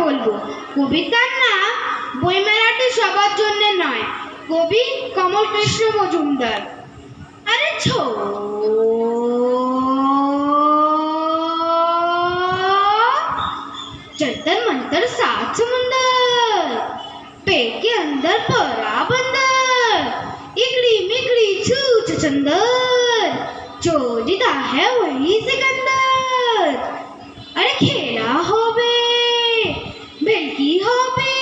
বলবো। কবিতার নাম বইমেলাটি সবার জন্য নয়, কবি কমল কৃষ্ণ মজুমদার। अरे जंतर मंतर सात समुंदर, पेट के अंदर परा बंदर, इकड़ी मिकड़ी छूछ चंदर, जो जीता है वही सिकंदर। अरे खेला होबे भेलकी होबे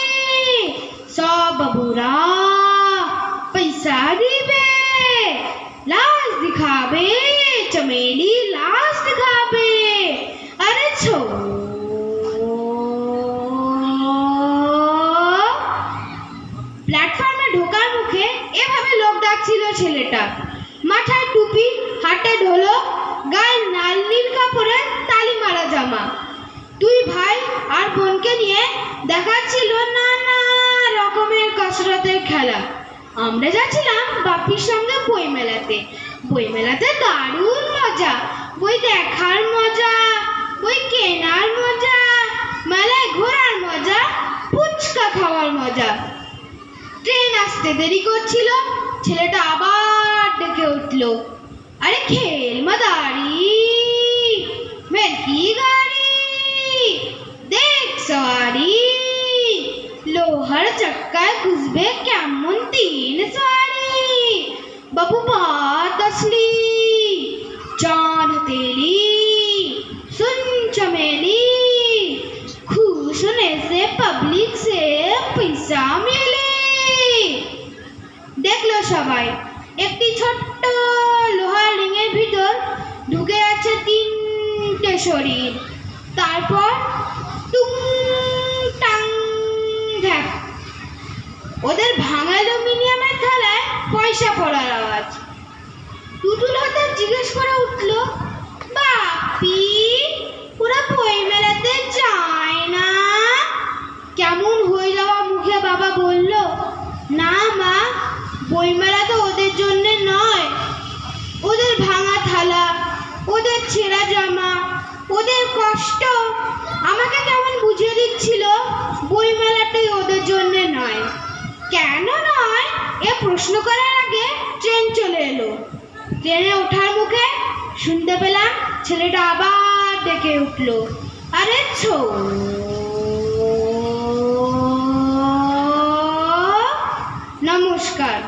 सब बुरा पैसा दिबे, लाश दिखाबे चमेली लाश दिखाबे। अरे প্ল্যাটফর্মে ঢোকার মুখে এভাবে লোক ডাকছিল ছেলেটা। মাথায় টুপি, হাতে ঢোলক, গায়ে লাল নীল কাপড়ে তালি মারা জামা। দুই ভাই আর বোনকে নিয়ে দেখাচ্ছিল নানা রকমের কসরতের খেলা। আমরা যাচ্ছিলাম বাপির সঙ্গে বইমেলাতে। বইমেলাতে দারুণ মজা, বই দেখার মজা, বই কেনার মজা, মেলায় ঘোরার মজা, ফুচকা খাওয়ার মজা। ট্রেন আসতে দেরি করছিল, ছেলেটা আবার ডেকে উঠলো, আরে খেল মাদারি মেলকি গাড়ি দেখ সওয়ারি, লোহার চক্কায় ঘুষবে কেমন তিন সওয়ারি। বাবু बात असली जान हथेली सुन चमेली, खुश होने से पब्लिक से पैसा मिले। দেখলো সবাই একটি ছোট্ট লোহার রিংয়ের ভিতর ঢুকে আছে তিনটে শরীর। তারপর টুং টাং ঝাক, ওদের ভাঙা অ্যালুমিনিয়ামের থালায় পয়সা পড়ার আওয়াজ। টুটুল হঠাৎ জিজ্ঞেস করে উঠল, বাপি ওরা বই মেলাতে যায় না? কেমন হয়ে যাওয়া মুখে বাবা বলল, না মা, বইমেলা তো ওদের জন্য নয়। ওদের ভাঙা থালা, ওদের ছেঁড়া জামা, ওদের কষ্ট আমাকে কেমন বুঝিয়ে দিচ্ছিল বইমেলাটাই ওদের জন্য নয়। কেন নয় এ প্রশ্ন করার আগে ট্রেন চলে এলো। ট্রেনে ওঠার মুখে শুনতে পেলাম ছেলেটা আবার ডেকে উঠল, আরে নমস্কার।